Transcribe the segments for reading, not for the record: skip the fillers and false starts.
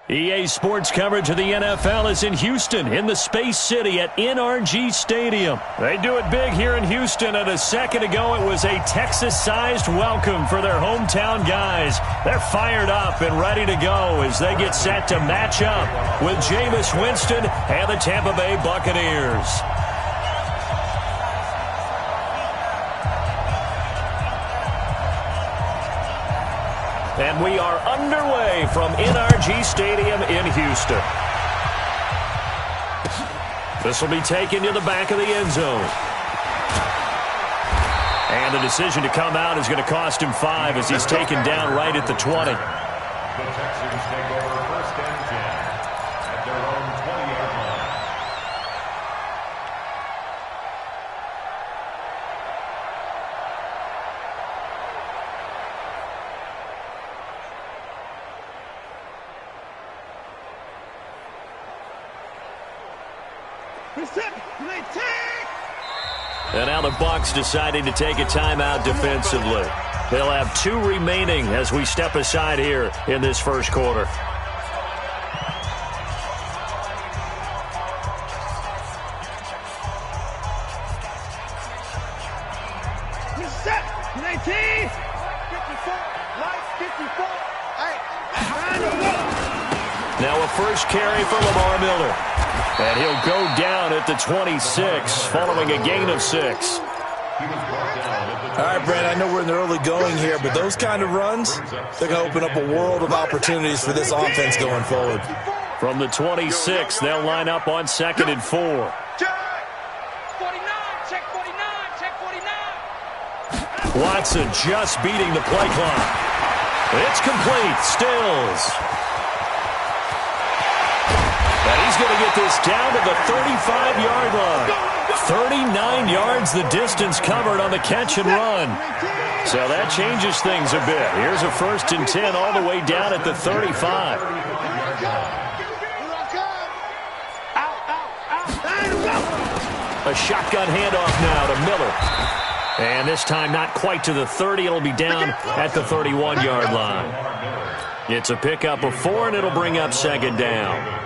EA Sports coverage of the NFL is in Houston, in the Space City at NRG Stadium. They do it big here in Houston, and a second ago it was a Texas-sized welcome for their hometown guys. They're fired up and ready to go as they get set to match up with Jameis Winston and the Tampa Bay Buccaneers. And we are underway from NRG Stadium in Houston. This will be taken to the back of the end zone. And the decision to come out is going to cost him 5 as he's taken down right at the 20. The Texans take over first and 10 at their own 20-yard line. And now the Bucs deciding to take a timeout defensively. They'll have 2 remaining as we step aside here in this first quarter. Now a first carry for Lamar Miller. And he'll go down at the 26 following a gain of 6. All right, Brad, I know we're in the early going here, but those kind of runs, they're going to open up a world of opportunities for this offense going forward. From the 26, they'll line up on 2nd and 4. Watson just beating the play clock. It's complete. Stills. And he's going to get this down to the 35-yard line. 39 yards the distance covered on the catch and run. So that changes things a bit. Here's a 1st and 10 all the way down at the 35. A shotgun handoff now to Miller. And this time not quite to the 30. It'll be down at the 31-yard line. It's a pickup of 4, and it'll bring up 2nd down.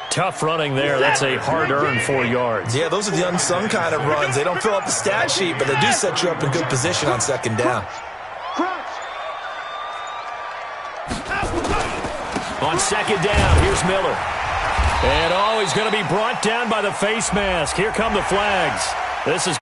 Tough running there. That's a hard-earned 4 yards. Yeah, those are the unsung kind of runs. They don't fill up the stat sheet, but they do set you up in good position on 2nd down. On 2nd down, here's Miller. And, he's going to be brought down by the face mask. Here come the flags. This is...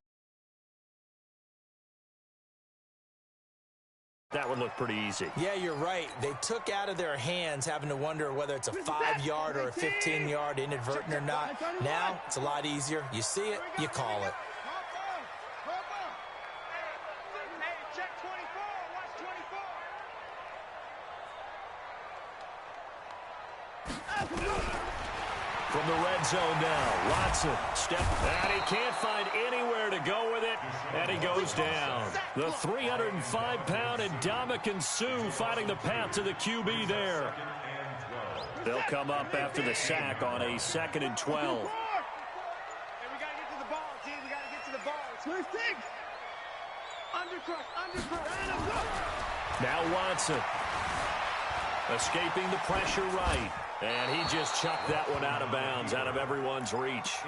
That would look pretty easy. Yeah, you're right. They took out of their hands having to wonder whether it's a 5-yard or a 15-yard inadvertent or not. Now, it's a lot easier. You see it, you call it. From the red zone now, Watson step, and he can't find anywhere to go with it, and he goes down. The 305-pound Ndamukong Suh finding the path to the QB there. They'll come up after the sack on a 2nd and 12. Hey, we got to get to the ball, team. We got to get to the ball. Switch six. Undercut. Now Watson escaping the pressure right. And he just chucked that one out of bounds, out of everyone's reach.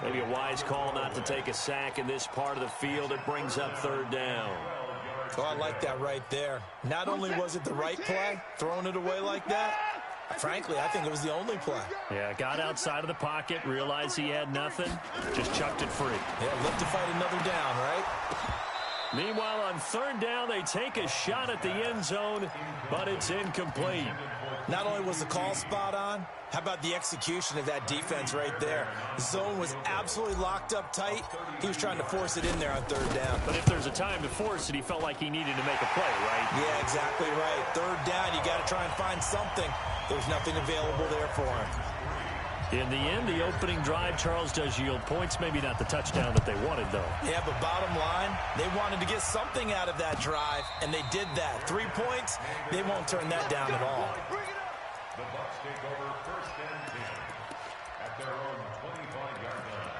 Maybe a wise call not to take a sack in this part of the field. It brings up 3rd down. Oh, I like that right there. Not only was it the right play, throwing it away like that, frankly, I think it was the only play. Yeah, got outside of the pocket, realized he had nothing, just chucked it free. Yeah, live to fight another down, right? Meanwhile, on 3rd down, they take a shot at the end zone, but it's incomplete. Not only was the call spot on, how about the execution of that defense right there? The zone was absolutely locked up tight. He was trying to force it in there on 3rd down. But if there's a time to force it, he felt like he needed to make a play, right? Yeah, exactly right. 3rd down, you got to try and find something. There's nothing available there for him. In the end, the opening drive, Charles, does yield points. Maybe not the touchdown that they wanted, though. Yeah, but bottom line, they wanted to get something out of that drive, and they did that. 3 points, they won't turn that down at all. The Bucs take over first and 10 at their own 25-yard line.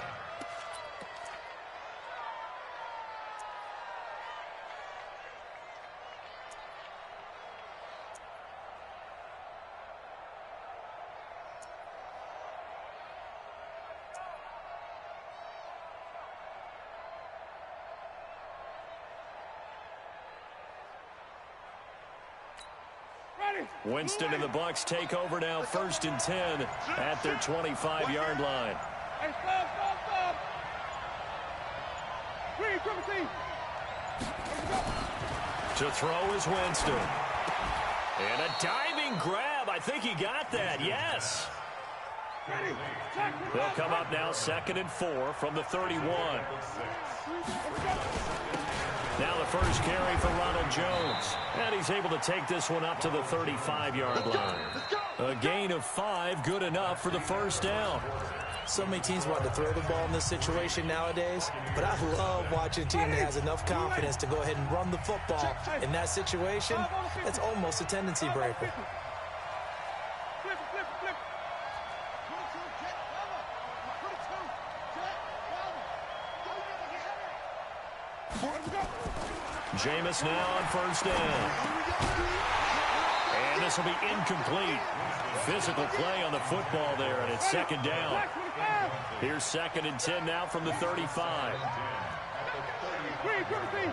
Winston and the Bucs take over now, 1st and 10 at their 25-yard line. Hey, stop. Green, triple team. To throw is Winston. And a diving grab. I think he got that. Yes. They'll come up now 2nd and 4 from the 31. Now the first carry for Ronald Jones. And he's able to take this one up to the 35-yard line. A gain of 5, good enough for the first down. So many teams want to throw the ball in this situation nowadays, but I love watching a team that has enough confidence to go ahead and run the football. In that situation, it's almost a tendency breaker. Jameis now on 1st down. And this will be incomplete. Physical play on the football there, and it's 2nd down. Here's 2nd and 10 now from the 35. Green, triple team.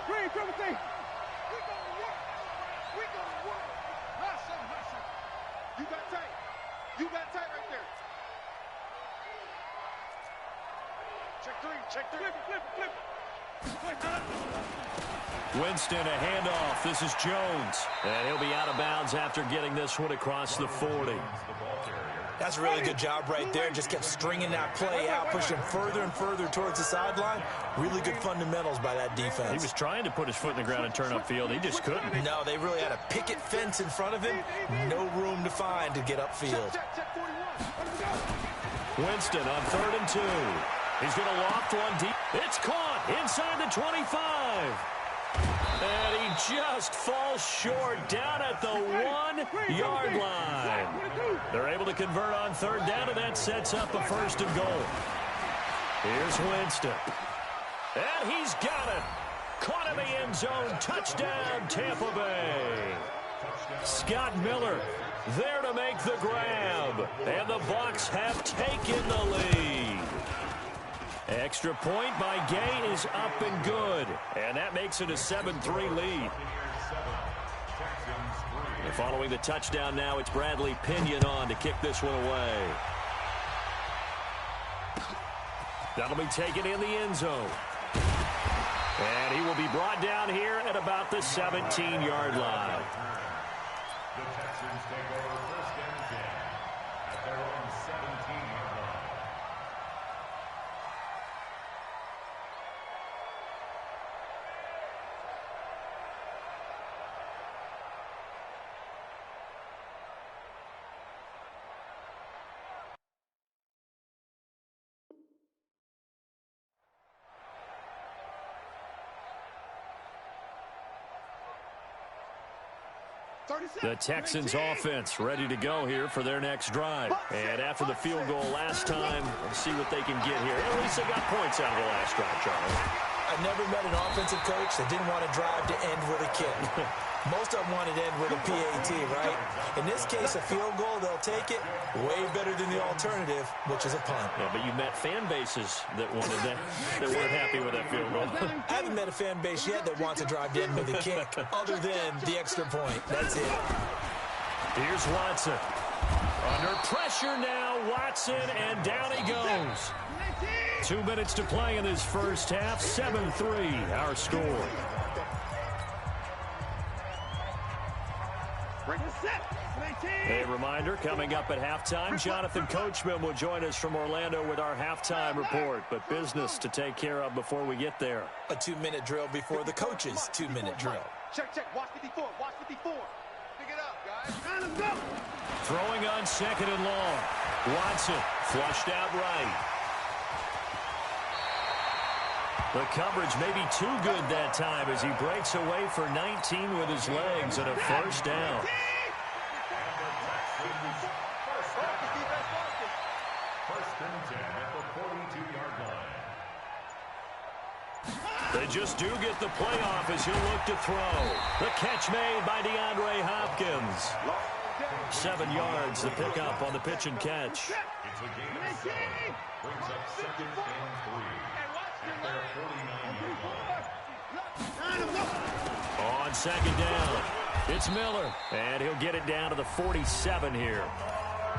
Green, triple team. We gonna work. Listen. You got tight right there. Check 3. Flip. Winston, a handoff. This is Jones. And he'll be out of bounds after getting this one across the 40. That's a really good job right there. Just kept stringing that play out, pushing further and further towards the sideline. Really good fundamentals by that defense. He was trying to put his foot in the ground and turn upfield. He just couldn't. No, they really had a picket fence in front of him. No room to find to get upfield. Winston on 3rd and 2. He's going to loft one deep. It's caught inside the 25. And he just falls short down at the 1-yard line. They're able to convert on 3rd down, and that sets up a 1st and goal. Here's Winston. And he's got it. Caught in the end zone. Touchdown, Tampa Bay. Scott Miller there to make the grab. And the Bucs have taken the lead. Extra point by Gay is up and good. And that makes it a 7-3 lead. And following the touchdown now, it's Bradley Pinion on to kick this one away. That'll be taken in the end zone. And he will be brought down here at about the 17-yard line. The Texans take over 1st and 10 at their own 17-yard line. The Texans offense ready to go here for their next drive. And after the field goal last time, we'll see what they can get here. At least they got points out of the last drive, Charles. I've never met an offensive coach that didn't want to drive to end with a kick. Most of them wanted to end with a PAT, right? In this case, a field goal, they'll take it. Way better than the alternative, which is a punt. Yeah, but you met fan bases that wanted that weren't happy with that field goal. I haven't met a fan base yet that wants to drive to end with a kick, other than the extra point. That's it. Here's Watson. Under pressure now, Watson, and down he goes. 2 minutes to play in this first half. 7-3, our score. A reminder, coming up at halftime, Jonathan Coachman will join us from Orlando with our halftime report. But business to take care of before we get there. A 2-minute drill before the coach's 2-minute drill. Check. Watch 54. Pick it up, guys. Time to go. Throwing on 2nd and long. Watson flushed out right. The coverage may be too good that time as he breaks away for 19 with his legs and a first down. They just do get the playoff as he'll look to throw. The catch made by DeAndre Hopkins. 7 yards to pick up on the pitch and catch. It's a gain of 7. Brings up 2nd and 3 at their 49-yard line. On 2nd down, It's Miller, and he'll get it down to the 47 here.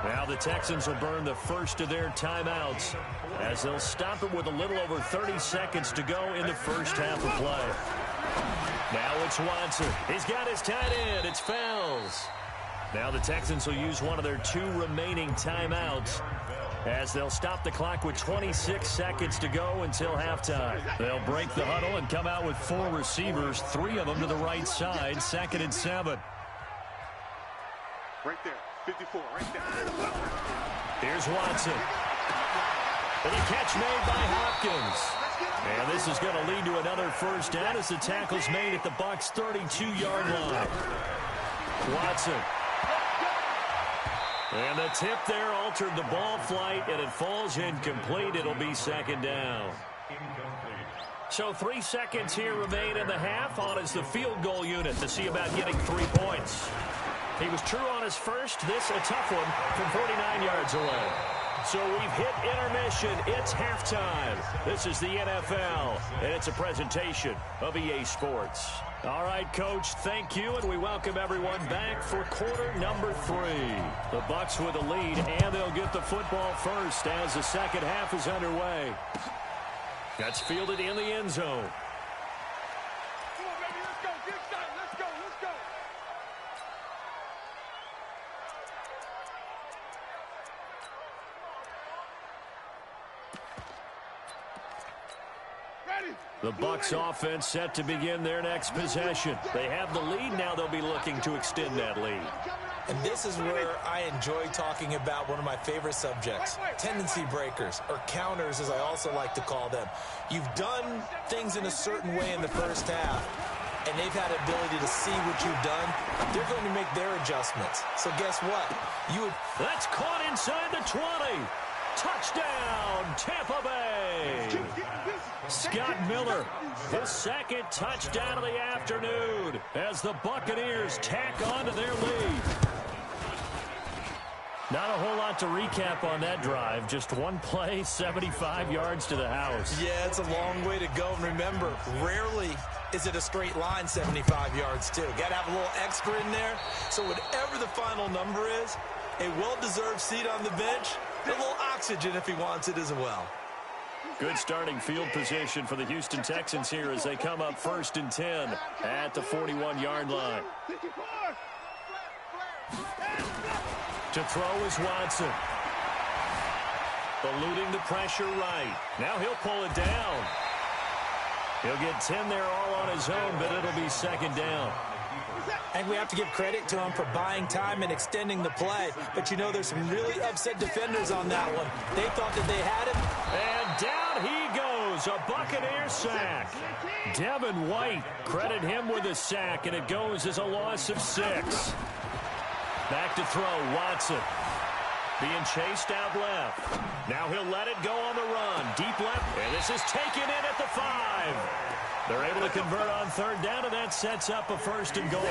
Now the Texans will burn the first of their timeouts as they'll stop it with a little over 30 seconds to go in the first half of play. Now it's Watson. He's got his tight end. It's Fells. Now the Texans will use one of their 2 remaining timeouts as they'll stop the clock with 26 seconds to go until halftime. They'll break the huddle and come out with 4 receivers, 3 of them to the right side, 2nd and 7. Right there, 54, right there. Here's Watson. And a catch made by Hopkins. And this is going to lead to another first down as the tackle's made at the Bucs' 32-yard line. Watson. And the tip there altered the ball flight, and it falls incomplete. It'll be 2nd down. So 3 seconds here remain in the half. On is the field goal unit to see about getting 3 points. He was true on his first. This a tough one from 49 yards away. So we've hit intermission. It's halftime. This is the NFL, and it's a presentation of EA Sports. All right, Coach, thank you, and we welcome everyone back for quarter number 3. The Bucs with a lead, and they'll get the football first as the second half is underway. That's fielded in the end zone. Come on, baby, let's go. Get excited. Let's go, let's go. Ready. The Bucs offense set to begin their next possession. They have the lead. Now they'll be looking to extend that lead. And this is where I enjoy talking about one of my favorite subjects, tendency breakers, or counters as I also like to call them. You've done things in a certain way in the first half, and they've had the ability to see what you've done. They're going to make their adjustments. So guess what? That's caught inside the 20. Touchdown, Tampa Bay. Scott Miller, his 2nd touchdown of the afternoon as the Buccaneers tack on to their lead. Not a whole lot to recap on that drive. Just one play, 75 yards to the house. Yeah, it's a long way to go. And remember, rarely is it a straight line 75 yards, too. Got to have a little extra in there. So whatever the final number is, a well-deserved seat on the bench, a little oxygen if he wants it as well. Good starting field position for the Houston Texans here as they come up 1st and 10 at the 41-yard line. To throw is Watson. Eluding the pressure right. Now he'll pull it down. He'll get 10 there all on his own, but it'll be 2nd down. And we have to give credit to him for buying time and extending the play. But, you know, there's some really upset defenders on that one. They thought that they had him. And down he goes. A Buccaneer sack. Devin White, credit him with a sack, and it goes as a loss of 6. Back to throw, Watson. Being chased out left. Now he'll let it go on the run. Deep left, and this is taken in at the 5. They're able to convert on 3rd down, and that sets up a 1st and goal.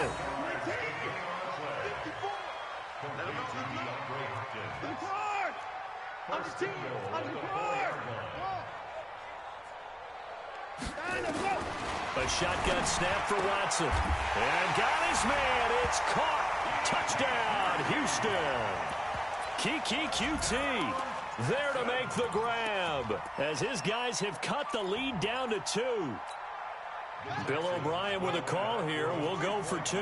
A shotgun snap for Watson. And got his man. It's caught. Touchdown, Houston. Kiki QT there to make the grab as his guys have cut the lead down to 2. Bill O'Brien with a call here. We'll go for 2.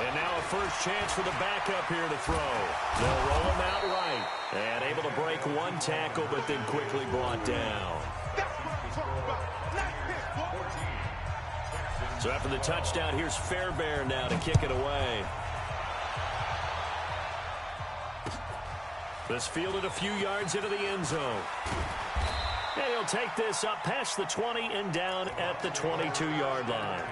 And now a first chance for the backup here to throw. They'll roll him out right. And able to break one tackle, but then quickly brought down. So after the touchdown, here's Fairbairn now to kick it away. This fielded a few yards into the end zone. And he'll take this up past the 20 and down at the 22-yard line.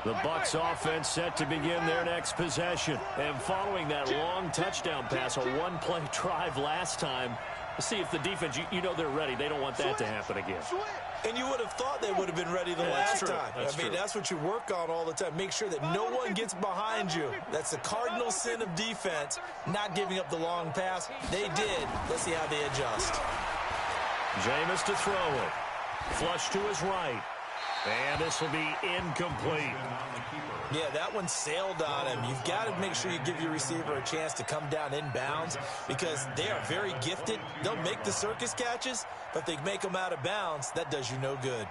The Bucs offense set to begin their next possession. And following that long touchdown pass, a one-play drive last time, see if the defense, you know they're ready. They don't want that to happen again. And you would have thought they would have been ready the last time. I mean, that's what you work on all the time. Make sure that no one gets behind you. That's the cardinal sin of defense, not giving up the long pass. They did. Let's see how they adjust. Jameis to throw it. Flush to his right. And this will be incomplete. Yeah, that one sailed on him. You've got to make sure you give your receiver a chance to come down inbounds because they are very gifted. They'll make the circus catches, but if they make them out of bounds, that does you no good.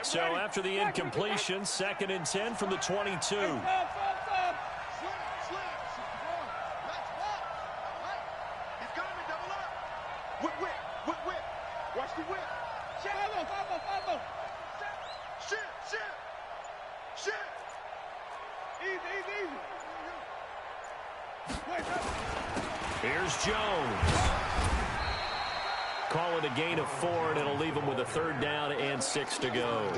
So after the incompletion, 2nd and 10 from the 22. Watch the whip. Follow. Shit. Easy. Here's Jones. Call it a gain of 4, and it'll leave him with a 3rd down and 6 to go.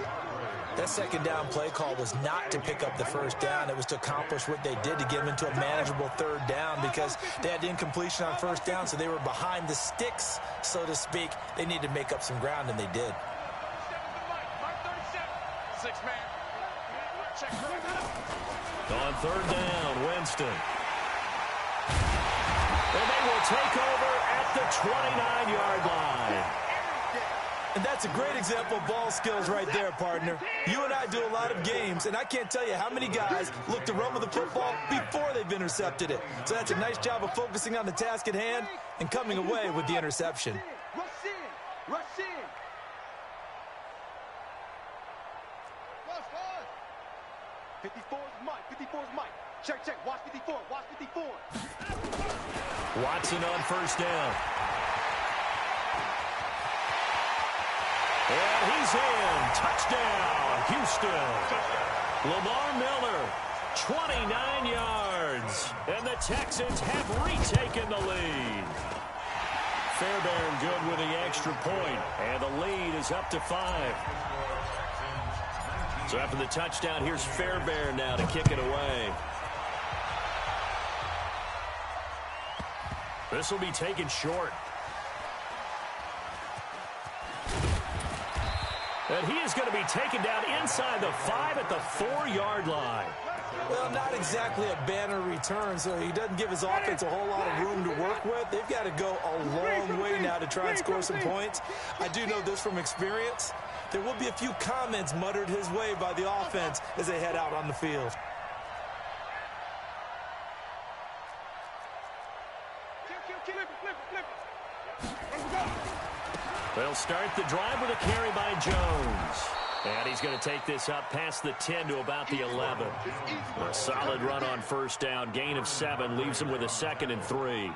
That 2nd down play call was not to pick up the 1st down. It was to accomplish what they did to get them into a manageable 3rd down because they had incompletion on 1st down, so they were behind the sticks, so to speak. They needed to make up some ground, and they did. On 3rd down, Winston. And they will take over at the 29-yard line. And that's a great example of ball skills right there, partner. You and I do a lot of games, and I can't tell you how many guys look to run with the football before they've intercepted it. So that's a nice job of focusing on the task at hand and coming away with the interception. Rush in. 54's Mike. Check. Watch 54. Watson on 1st down. And he's in. Touchdown, Houston. Lamar Miller, 29 yards. And the Texans have retaken the lead. Fairbairn good with the extra point. And the lead is up to 5. So after the touchdown, here's Fairbairn now to kick it away. This will be taken short. And he is going to be taken down inside the 5 at the 4-yard line. Well, not exactly a banner return, so he doesn't give his offense a whole lot of room to work with. They've got to go a long way now to try and score some points. I do know this from experience. There will be a few comments muttered his way by the offense as they head out on the field. They'll start the drive with a carry by Jones. And he's going to take this up past the 10 to about the 11. A solid run on 1st down. Gain of 7 leaves him with a 2nd and 3.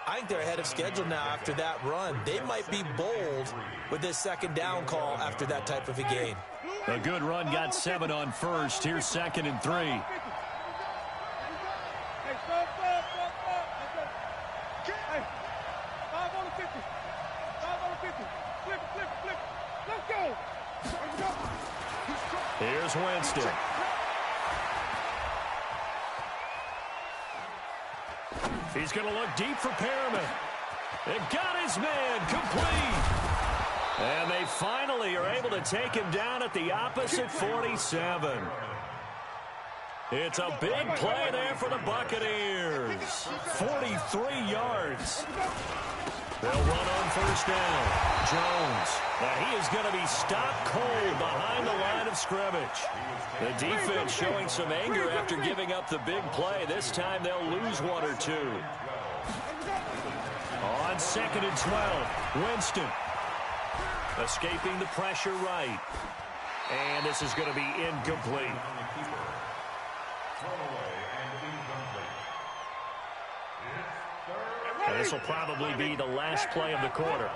I think they're ahead of schedule now after that run. They might be bold with this 2nd down call after that type of a gain. A good run got 7 on 1st. Here's 2nd and 3. Here's Winston. He's going to look deep for Perriman. It got his man complete. And they finally are able to take him down at the opposite 47. It's a big play there for the Buccaneers. 43 yards. They'll run on 1st down. Jones. Now he is going to be stopped cold behind the line of scrimmage. The defense showing some anger after giving up the big play. This time they'll lose 1 or 2. On 2nd and 12, Winston. Escaping the pressure right. And this is going to be incomplete. And this will probably be the last play of the quarter.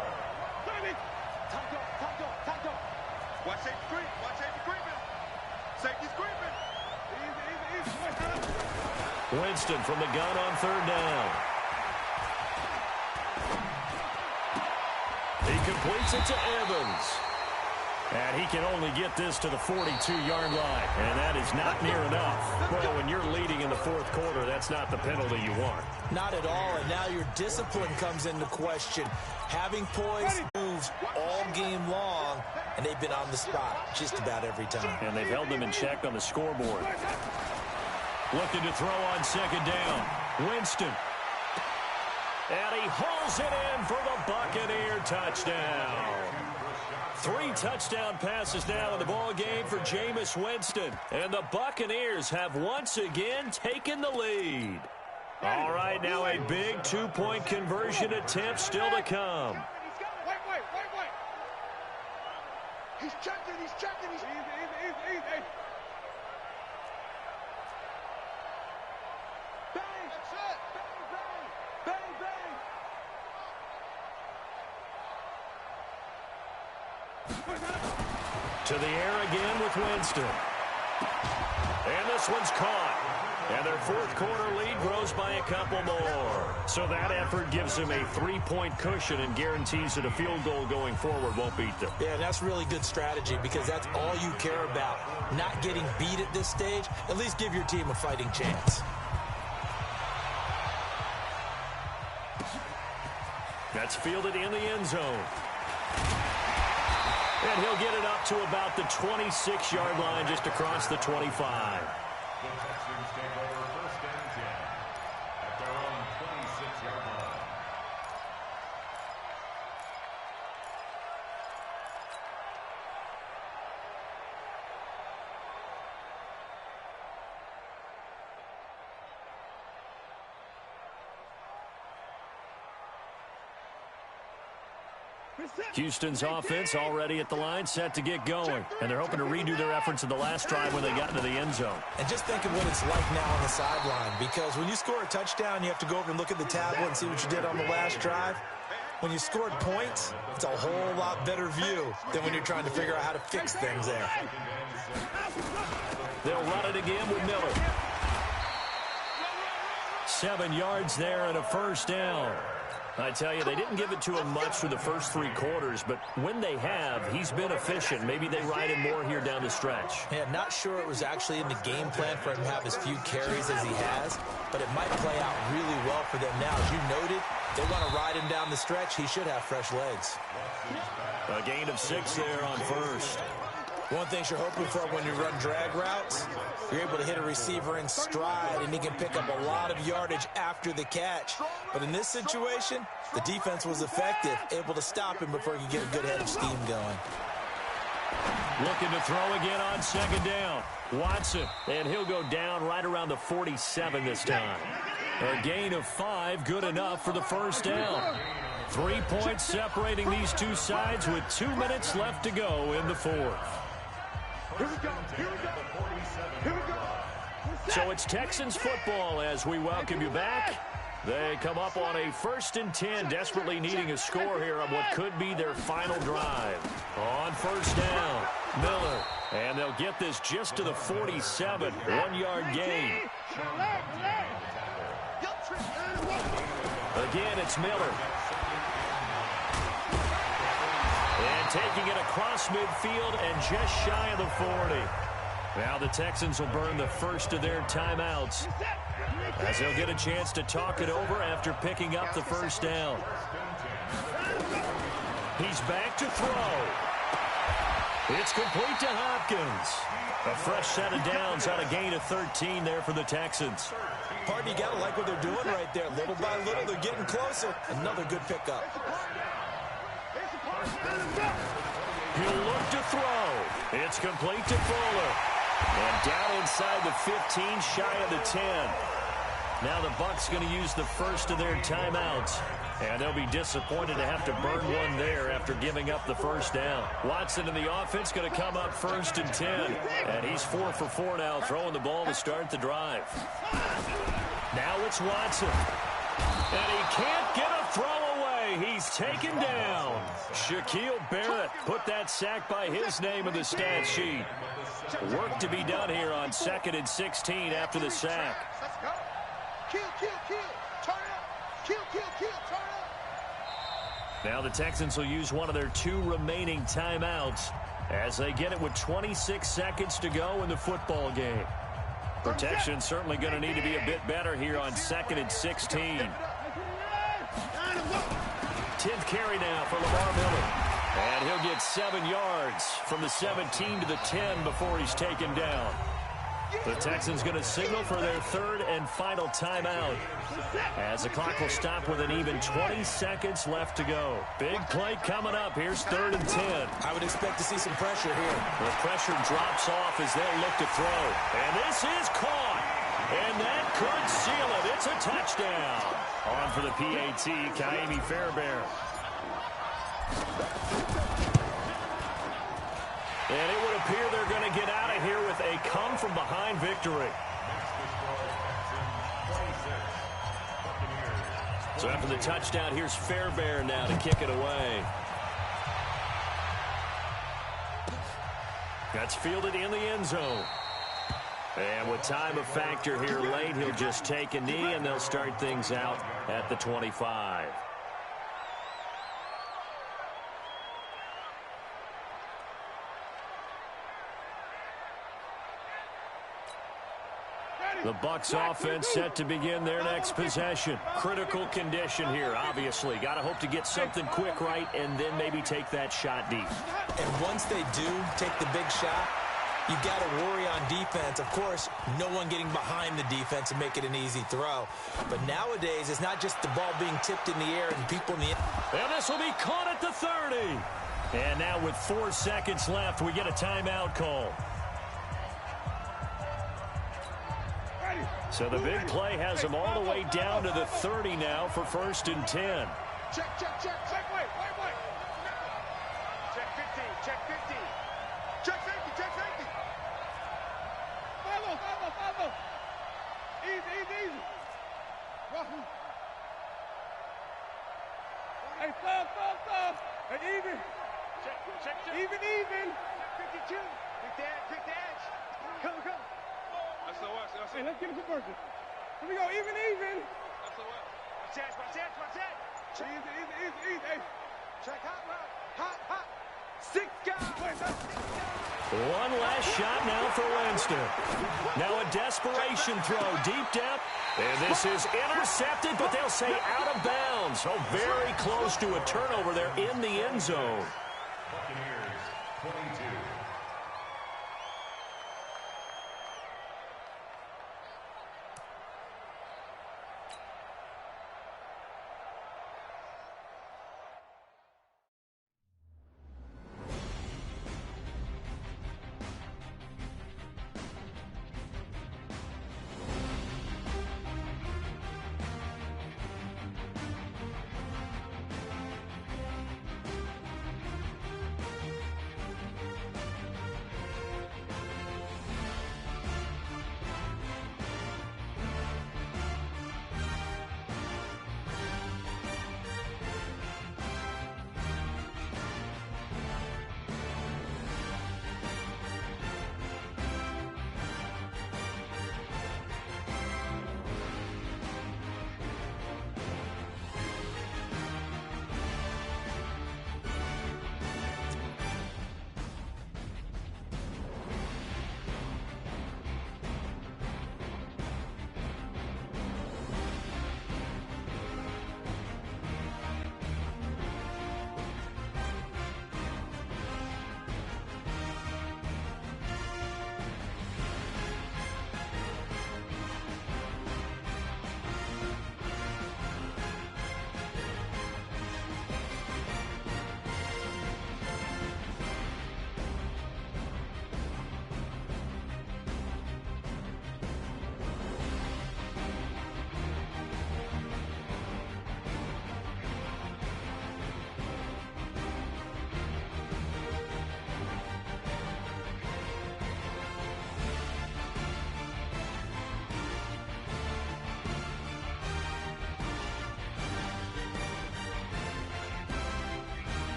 Watch safety creeping. Safety's creeping. Easy. Winston from the gun on 3rd down. He completes it to Evans. And he can only get this to the 42-yard line. And that is not near enough. Well, when you're leading in the 4th quarter, that's not the penalty you want. Not at all, and now your discipline comes into question. Having poise moves all game long, and they've been on the spot just about every time. And they've held them in check on the scoreboard. Looking to throw on 2nd down. Winston. And he hauls it in for the Buccaneer touchdown. 3 touchdown passes now in the ball game for Jameis Winston. And the Buccaneers have once again taken the lead. All right, now a big 2-point conversion attempt still to come. Wait. He's checking. Easy. Bang. That's it. Bang. To the air again with Winston. And this one's caught. And their fourth quarter lead grows by a couple more. So that effort gives them a 3-point cushion and guarantees that a field goal going forward won't beat them. Yeah, that's really good strategy because that's all you care about. Not getting beat at this stage. At least give your team a fighting chance. That's fielded in the end zone. And he'll get it up to about the 26-yard line just across the 25. The Texans take over first and 10 at their own 26-yard line. Houston's offense already at the line, set to get going. And they're hoping to redo their efforts in the last drive when they got into the end zone. And just think of what it's like now on the sideline, because when you score a touchdown, you have to go over and look at the tablet and see what you did on the last drive. When you scored points, it's a whole lot better view than when you're trying to figure out how to fix things there. They'll run it again with Miller. 7 yards there and a first down. I tell you, they didn't give it to him much for the first 3 quarters, but when they have, he's been efficient. Maybe they ride him more here down the stretch. Yeah, not sure it was actually in the game plan for him to have as few carries as he has, but it might play out really well for them now. As you noted, they want to ride him down the stretch. He should have fresh legs. A gain of 6 there on first. One thing you're hoping for when you run drag routes, you're able to hit a receiver in stride, and he can pick up a lot of yardage after the catch. But in this situation, the defense was effective, able to stop him before he could get a good head of steam going. Looking to throw again on second down. Watson, and he'll go down right around the 47 this time. A gain of 5, good enough for the first down. 3 points separating these two sides with 2 minutes left to go in the fourth. Here we go. So it's Texans football as we welcome you back. They come up on a 1st and 10, desperately needing a score here on what could be their final drive. On first down, Miller. And they'll get this just to the 47, 1-yard gain. Again, it's Miller. And taking it across midfield and just shy of the 40. Now the Texans will burn the first of their timeouts as they'll get a chance to talk it over after picking up the first down. He's back to throw. It's complete to Hopkins. A fresh set of downs on a gain of 13 there for the Texans. Pardon, you got to like what they're doing right there. Little by little, they're getting closer. Another good pickup. He'll look to throw. It's complete to Fuller. And down inside the 15, shy of the 10. Now the Bucs going to use the first of their timeouts. And they'll be disappointed to have to burn one there after giving up the first down. Watson in the offense going to come up 1st and 10. And he's 4 for 4 now, throwing the ball to start the drive. Now it's Watson. And he can't get a throw away. He's taken down. Shaquille Barrett put that sack by his name in the stat sheet. Work to be done here on 2nd and 16 after the sack. Let's go. Kill. Turn up. Kill. Turn up. Now the Texans will use one of their 2 remaining timeouts as they get it with 26 seconds to go in the football game. Protection certainly going to need to be a bit better here on 2nd and 16. 10th carry now for Lamar Miller. And he'll get 7 yards from the 17 to the 10 before he's taken down. The Texans going to signal for their third and final timeout, as the clock will stop with an even 20 seconds left to go. Big play coming up. Here's 3rd and 10. I would expect to see some pressure here. The pressure drops off as they'll look to throw. And this is caught. And that could seal it. It's a touchdown. On for the PAT, Ka'imi Fairbairn. And it would appear they're going to get out of here with a come-from-behind victory. So after the touchdown, here's Fairbairn now to kick it away. That's fielded in the end zone. And with time a factor here late, he'll just take a knee, and they'll start things out at the 25. The Bucs offense set to begin their next possession. Critical condition here, obviously. Got to hope to get something quick right and then maybe take that shot deep. And once they do take the big shot, you got to worry on defense. Of course, no one getting behind the defense and make it an easy throw. But nowadays, it's not just the ball being tipped in the air and people in the air. And this will be caught at the 30. And now with 4 seconds left, we get a timeout call. So the big play has them all the way down to the 30 now for 1st and 10. Check, wait. Check 15, check 15. Check safety. Follow. Easy. Wahoo. Hey, stop. Hey, even. Check. Even. 52. Quick dash. Come. Hey, let's get a conversion. Here we go, even. Watch that. Easy. Hey, check hot. 6 guys. One last shot now for Winston. Now a desperation throw deep down. And this is intercepted, but they'll say out of bounds. So very close to a turnover there in the end zone. Buccaneers 22.